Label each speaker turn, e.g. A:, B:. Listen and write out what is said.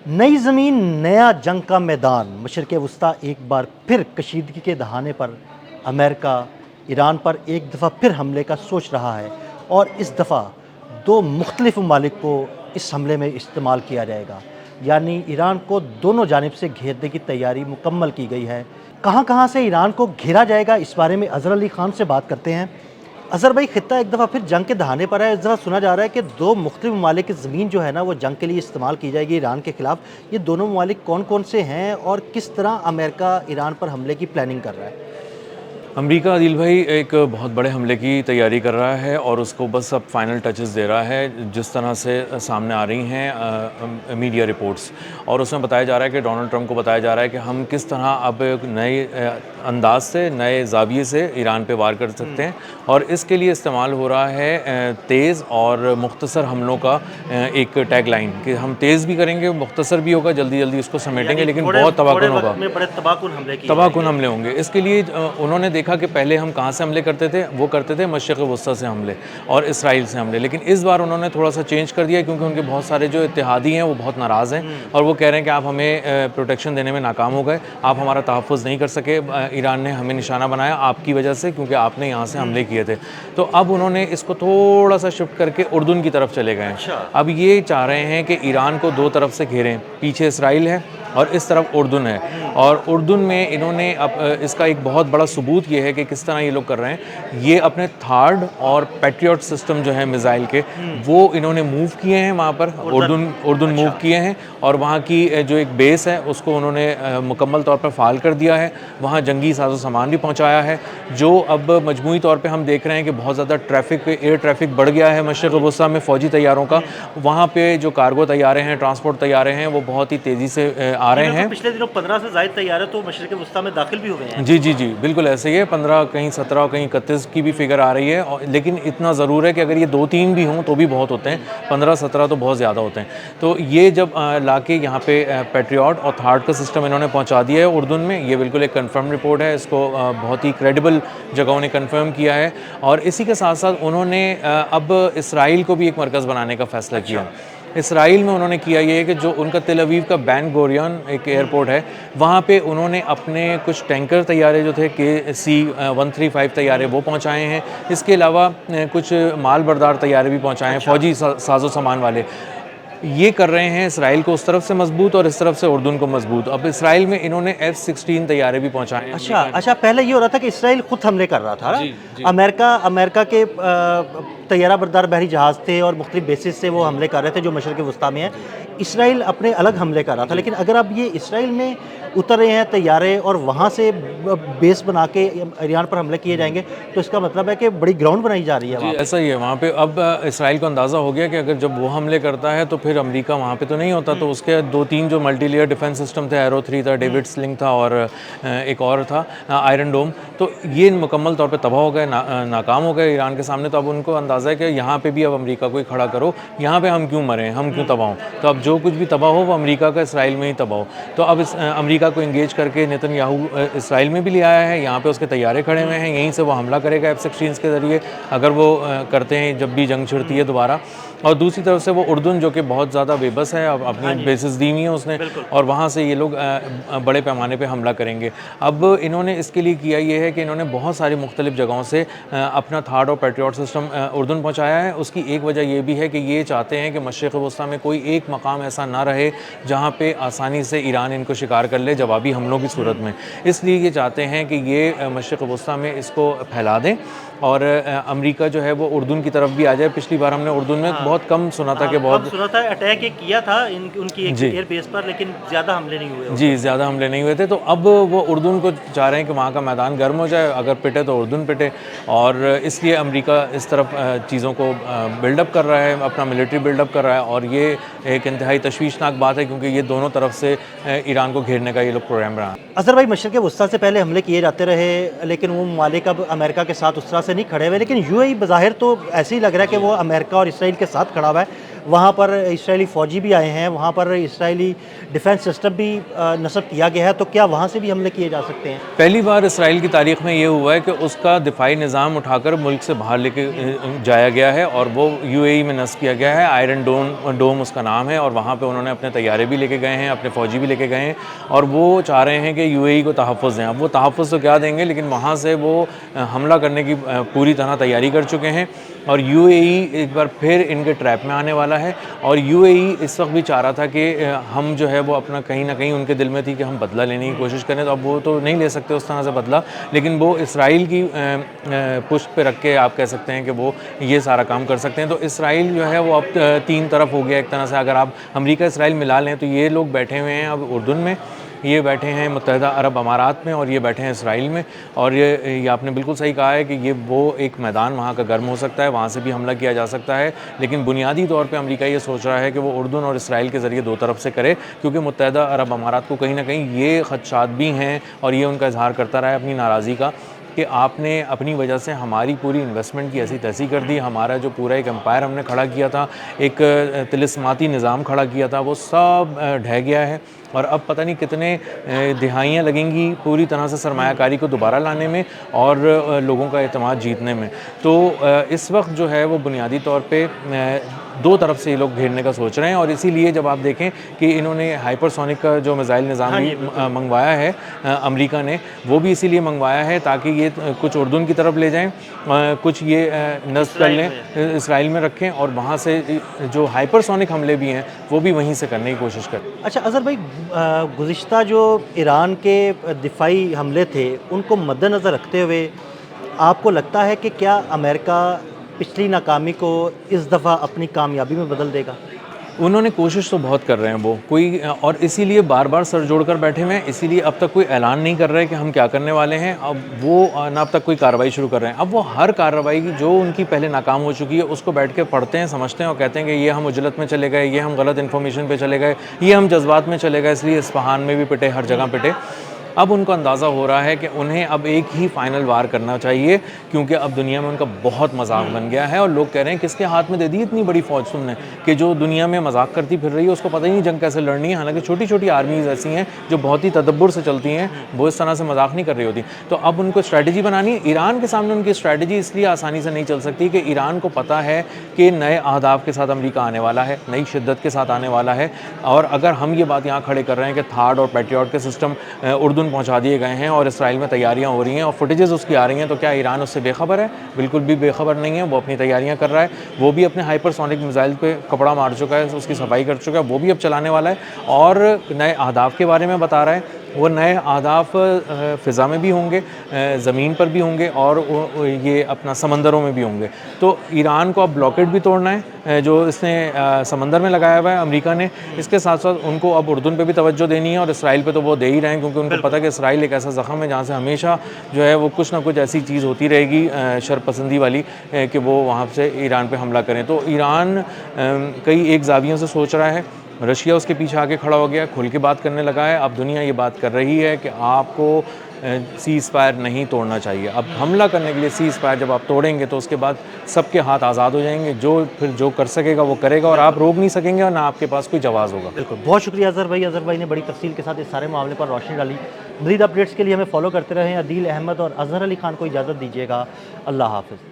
A: नई ज़मीन नया जंग का मैदान मशरिक़ वस्ता एक बार फिर कशीदगी के दहाने पर अमेरिका ईरान पर एक दफ़ा फिर हमले का सोच रहा है और इस दफ़ा दो मुख्तलिफ ममालिक को इस हमले में इस्तेमाल किया जाएगा। यानी ईरान को दोनों जानिब से घेरने की तैयारी मुकम्मल की गई है। कहाँ कहाँ से ईरान को घेरा जाएगा, इस बारे में अज़हर अली ख़ान से बात करते हैं। अज़हर भाई, ख़ित्ता एक दफ़ा फिर जंग के दहाने पर है। इस दफ़ा सुना जा रहा है कि दो मुख्तलिफ ममालिक की ज़मीन जो है ना, वो जंग के लिए इस्तेमाल की जाएगी ईरान के ख़िलाफ़। ये दोनों ममालिक कौन कौन से हैं और किस तरह अमेरिका ईरान पर हमले की प्लानिंग कर रहा है?
B: अमेरिका आदिल भाई एक बहुत बड़े हमले की तैयारी कर रहा है और उसको बस अब फाइनल टचेस दे रहा है। जिस तरह से सामने आ रही हैं मीडिया रिपोर्ट्स, और उसमें बताया जा रहा है कि डोनाल्ड ट्रंप को बताया जा रहा है कि हम किस तरह अब एक नए अंदाज से, नए ज़ाविये से ईरान पे वार कर सकते हैं। और इसके लिए इस्तेमाल हो रहा है तेज़ और मुख्तसर हमलों का एक टैग लाइन कि हम तेज़ भी करेंगे, मुख्तसर भी होगा, जल्दी जल्दी उसको समेटेंगे, लेकिन बहुत तबाहकुन होगा, तबाहकुन हमले होंगे। इसके लिए उन्होंने देखा कि पहले हम कहाँ से हमले करते थे, वो करते थे मशरिक़ वस्ता से हमले और इसराइल से हमले, लेकिन इस बार उन्होंने थोड़ा सा चेंज कर दिया क्योंकि उनके बहुत सारे जो इत्तेहादी हैं वो बहुत नाराज़ हैं और वो कह रहे हैं कि आप हमें प्रोटेक्शन देने में नाकाम हो गए, आप हमारा तहफ़्फ़ुज़ नहीं कर सके, ईरान ने हमें निशाना बनाया आपकी वजह से, क्योंकि आपने यहाँ से हमले किए थे। तो अब उन्होंने इसको थोड़ा सा शिफ्ट करके उर्दून की तरफ चले गए। अब ये चाह रहे हैं कि ईरान को दो तरफ से घेरें, पीछे इसराइल है और इस तरफ उर्दून है। और उर्दून में इन्होंने अब इसका एक बहुत बड़ा सबूत ये है कि किस तरह ये लोग कर रहे हैं। ये अपने थार्ड और पैट्रियट सिस्टम जो है मिसाइल के, वो इन्होंने मूव किए हैं वहाँ पर, उर्दून मूव किए हैं और वहाँ की जो एक बेस है उसको उन्होंने मुकम्मल तौर पर फ़ाल कर दिया है। वहाँ जंगी साजो सामान भी पहुँचाया है, जो अब मजमूई तौर पर हम देख रहे हैं कि बहुत ज़्यादा ट्रैफिक, एयर ट्रैफिक बढ़ गया है मशरिक़ वस्ता में फ़ौजी तैयारों का। वहाँ पे जो कार्गो तैयारे हैं, ट्रांसपोर्ट तैयारे हैं, वो बहुत ही तेज़ी से आ रहे हैं।
A: पिछले दिनों 15 से ज़ायद तैयारे तो मशरिक़ वस्ता में दाखिल भी हो गए हैं।
B: जी, जी, जी, बिल्कुल ऐसे ही है। 15, कहीं 17, कहीं 31 की भी फिगर आ रही है। और लेकिन इतना ज़रूर है कि अगर ये 2-3 भी हों तो भी बहुत होते हैं, 15-17 तो बहुत ज़्यादा होते हैं। तो ये जब लाके यहाँ पे पैट्रियट और थार्ड का सिस्टम इन्होंने पहुँचा दिया है उर्दून में, ये बिल्कुल एक कन्फर्म रिपोर्ट है। इसको बहुत ही क्रेडिबल जगहों ने कन्फर्म किया है। और इसी के साथ-साथ उन्होंने अब इसराइल को भी एक मरकज़ बनाने का फ़ैसला किया। इसराइल में उन्होंने किया ये है कि जो उनका तेल अवीव का बेन गुरियन एक एयरपोर्ट है, वहाँ पे उन्होंने अपने कुछ टैंकर तैयारे जो थे KC-135 तैयारे वो पहुँचाए हैं। इसके अलावा कुछ माल बरदार तैयारे भी पहुँचाए हैं, फ़ौजी साजो सामान वाले। ये कर रहे हैं इसराइल को उस तरफ से मजबूत और इस तरफ से उर्दून को मजबूत। अब इसराइल में इन्होंने F-16 तैयारे भी पहुँचाए हैं।
A: अच्छा, पहले ये हो रहा था कि इसराइल खुद हमले कर रहा था।
B: जी, जी।
A: अमेरिका के तैयारा बरदार बहरी जहाज़ थे और मुख्तलिफ बेसिस से वो हमले कर रहे थे जो मशरिक़ वस्ता में है। इसराइल अपने अलग हमले कर रहा था, लेकिन अगर अब ये इसराइल में उतर रहे हैं तैयारे और वहाँ से बेस बना के ईरान पर हमले किए जाएंगे, तो इसका मतलब है कि बड़ी ग्राउंड बनाई जा रही है वहाँ।
B: ऐसा ही है वहाँ पे। अब इसराइल को अंदाज़ा हो गया कि अगर जब वो हमले करता है तो फिर अमेरिका वहाँ पे तो नहीं होता। तो उसके 2-3 जो मल्टी लेयर डिफेंस सिस्टम थे, एरो 3 था, डेविड स्लिंग था और एक और था आयरन डोम, तो ये मुकम्मल तौर पे तबाह हो गए, नाकाम हो गए ईरान के सामने। तो अब उनको अंदाज़ा है कि यहाँ पे भी अब अमेरिका को ही खड़ा करो, यहाँ पे हम क्यों मरें, हम क्यों तबाह हों। तो अब जो कुछ भी तबाह हो वो अमेरिका का इसराइल में ही तबाह हो। तो अब इस अमेरिका को इंगेज करके नेतन्याहू इसराइल में भी ले आया है, यहाँ पे उसके तैयारे खड़े हुए हैं, यहीं से वो हमला करेगा F-16 के ज़रिए अगर वो करते हैं जब भी जंग छिड़ती है दोबारा। और दूसरी तरफ से वो उर्दून जो कि बहुत ज़्यादा बेबस है, अब अपनी बेसिस दी हुई हैं उसने, और वहाँ से ये लोग बड़े पैमाने पे हमला करेंगे। अब इन्होंने इसके लिए किया ये है कि इन्होंने बहुत सारी मुख्तलिफ जगहों से अपना थार्ड और पैट्रियट सिस्टम उर्दून पहुँचाया है। उसकी एक वजह ये भी है कि ये चाहते हैं कि मशरिक़ वस्ता में कोई एक मकाम ऐसा ना रहे जहाँ पे आसानी से ईरान इनको शिकार कर ले जवाबी हमलों की सूरत में। इसलिए ये चाहते हैं कि ये मशरिक़ वस्ता में इसको फैला दें और अमेरिका जो है वो उर्दून की तरफ भी आ जाए। पिछली बार हमने उर्दून में बहुत कम सुना था कि बहुत
A: सुना था अटैक एक किया था उनकी एक एयर बेस पर, लेकिन ज़्यादा हमले नहीं हुए।
B: जी, ज़्यादा हमले नहीं हुए थे। तो अब वो उर्दून को चाह रहे हैं कि वहाँ का मैदान गर्म हो जाए, अगर पिटे तो उर्दून पिटे, और इसलिए अमेरिका इस तरफ चीज़ों को बिल्डअप कर रहा है, अपना मिलिट्री बिल्डअप कर रहा है। और ये एक इंतहाई तशवीशनाक बात है क्योंकि ये दोनों तरफ से ईरान को घेरने का ये लोग प्रोग्राम रहा।
A: अज़हर भाई, मशरिक़ वस्ता से पहले हमले किए जाते रहे, लेकिन वो ममालिक अब अमेरिका के साथ उस तरह से नहीं खड़े हुए, लेकिन यूएई बज़ाहिर तो ऐसे ही लग रहा है कि वो अमेरिका और इसराइल के साथ खड़ा हुआ है। वहाँ पर इजरायली फ़ौजी भी आए हैं, वहाँ पर इजरायली डिफेंस सिस्टम भी नस्ब किया गया है, तो क्या वहाँ से भी हमले किए जा सकते हैं?
B: पहली बार इसराइल की तारीख में ये हुआ है कि उसका दिफाई निज़ाम उठाकर मुल्क से बाहर लेके जाया गया है और वो यूएई में नस्ब किया गया है। आयरन डोम उसका नाम है और वहाँ पे उन्होंने अपने तैयारे भी लेके गए हैं, अपने फ़ौजी भी लेके गए हैं और वो चाह रहे हैं कि यूएई को तहफ़्फ़ुज़ दें। अब वो तहफ़्फ़ुज़ तो क्या देंगे, लेकिन वहाँ से वो हमला करने की पूरी तरह तैयारी कर चुके हैं और यूएई एक बार फिर इनके ट्रैप में आने वाला है। और यूएई इस वक्त भी चाह रहा था कि हम जो है वो अपना कहीं ना कहीं उनके दिल में थी कि हम बदला लेने की कोशिश करें, तो अब वो तो नहीं ले सकते उस तरह से बदला, लेकिन वो इसराइल की पुष्ट पे रख के आप कह सकते हैं कि वो ये सारा काम कर सकते हैं। तो इसराइल जो है वो अब तीन तरफ हो गया एक तरह से। अगर आप अमेरिका इसराइल मिला लें तो ये लोग बैठे हुए हैं अब उर्दून में, ये बैठे हैं मुत्तहिदा अरब अमारात में और ये बैठे हैं इसराइल में। और ये आपने बिल्कुल सही कहा है कि ये वो एक मैदान वहाँ का गर्म हो सकता है, वहाँ से भी हमला किया जा सकता है, लेकिन बुनियादी तौर पे अमेरिका ये सोच रहा है कि वो उर्दून और इसराइल के ज़रिए दो तरफ से करे, क्योंकि मुत्तहिदा अरब अमारात को कहीं ना कहीं ये खदशात भी हैं और ये उनका इजहार करता रहा है अपनी नाराज़गी का कि आपने अपनी वजह से हमारी पूरी इन्वेस्टमेंट की ऐसी तैसी कर दी, हमारा जो पूरा एक एम्पायर हमने खड़ा किया था, एक तिलिस्माती निज़ाम खड़ा किया था, वो सब ढह गया है और अब पता नहीं कितने दिहाइयाँ लगेंगी पूरी तरह से सरमायाकारी को दोबारा लाने में और लोगों का एतमाद जीतने में। तो इस वक्त जो है वो बुनियादी तौर पे दो तरफ से ये लोग घेरने का सोच रहे हैं और इसीलिए जब आप देखें कि इन्होंने हाइपरसोनिक का जो मिसाइल निज़ाम भी मंगवाया है अमेरिका ने, वो भी इसीलिए मंगवाया है ताकि ये कुछ उर्दून की तरफ ले जाएं, कुछ ये नस्ब कर लें, इसराइल में रखें और वहाँ से जो हाइपरसोनिक हमले भी हैं वो भी वहीं से करने की कोशिश करें।
A: अच्छा अज़हर भाई, गुज़िश्ता जो ईरान के दिफाई हमले थे उनको मद्देनज़र रखते हुए आपको लगता है कि क्या अमेरिका पिछली नाकामी को इस दफ़ा अपनी कामयाबी में बदल देगा?
B: उन्होंने कोशिश तो बहुत कर रहे हैं वो कोई, और इसीलिए बार बार सर जोड़ कर बैठे हुए हैं, इसीलिए अब तक कोई ऐलान नहीं कर रहे कि हम क्या करने वाले हैं। अब वो ना अब तक कोई कार्रवाई शुरू कर रहे हैं। अब वो हर कार्रवाई की जो उनकी पहले नाकाम हो चुकी है उसको बैठ के पढ़ते हैं, समझते हैं और कहते हैं कि ये हम उजलत में चले गए, ये हम गलत इन्फॉर्मेशन पे चले गए, ये हम जज्बात में चले गए, इसलिए इस्फहान में भी पिटे, हर जगह पिटे। अब उनको अंदाज़ा हो रहा है कि उन्हें अब एक ही फाइनल वार करना चाहिए, क्योंकि अब दुनिया में उनका बहुत मजाक बन गया है और लोग कह रहे हैं किसके हाथ में दे दी इतनी बड़ी फ़ौज तुमने कि जो दुनिया में मजाक करती फिर रही है, उसको पता ही नहीं जंग कैसे लड़नी है। हालांकि छोटी छोटी आर्मीज़ ऐसी हैं जो बहुत ही तदब्बुर से चलती हैं, वो इस तरह से मजाक नहीं कर रही होती। तो अब उनको स्ट्रैटेजी बनानी है। ईरान के सामने उनकी स्ट्रैटेजी इसलिए आसानी से नहीं चल सकती कि ईरान को पता है कि नए अहदाफ के साथ अमेरिका आने वाला है, नई शिद्दत के साथ आने वाला है। और अगर हम ये बात यहाँ खड़े कर रहे हैं कि थार्ड और पैट्रियट के सिस्टम उर्दून पहुँचा दिए गए हैं और इसराइल में तैयारियां हो रही हैं और फुटेजेस उसकी आ रही हैं, तो क्या ईरान उससे बेखबर है? बिल्कुल भी बेखबर नहीं है। वो अपनी तैयारियां कर रहा है, वो भी अपने हाइपरसोनिक मिसाइल पे कपड़ा मार चुका है, उसकी सफाई कर चुका है, वो भी अब चलाने वाला है और नए अहदाफ के बारे में बता रहा है। वो नए अहदाफ फ़िज़ा में भी होंगे, ज़मीन पर भी होंगे और ये अपना समंदरों में भी होंगे। तो ईरान को अब ब्लॉकेट भी तोड़ना है जो इसने समंदर में लगाया हुआ है अमेरिका ने। इसके साथ साथ उनको अब उर्दून पे भी तवज्जो देनी है और इसराइल पे तो वो दे ही रहे हैं, क्योंकि उनको पता है कि इसराइल एक ऐसा ज़ख़म है जहाँ से हमेशा जो है वो कुछ ना कुछ ऐसी चीज़ होती रहेगी शरपसंदी वाली कि वो वहाँ से ईरान पे हमला करें। तो ईरान कई एक ज़ावियों से सोच रहा है, रशिया उसके पीछे आके खड़ा हो गया, खुल के बात करने लगा है। अब दुनिया ये बात कर रही है कि आपको सीज़ फायर नहीं तोड़ना चाहिए। अब हमला करने के लिए सीज़ फायर जब आप तोड़ेंगे तो उसके बाद सबके हाथ आज़ाद हो जाएंगे, फिर जो कर सकेगा वो करेगा और आप रोक नहीं सकेंगे और ना आपके पास कोई जवाब होगा।
A: बिल्कुल, बहुत शुक्रिया अज़हर भाई ने बड़ी तफसील के साथ इस सारे मामले पर रोशनी डाली। मज़ीद अपडेट्स के लिए हमें फॉलो करते रहें। अदील अहमद और अज़हर अली खान को इजाज़त दीजिएगा। अल्लाह हाफ़िज़।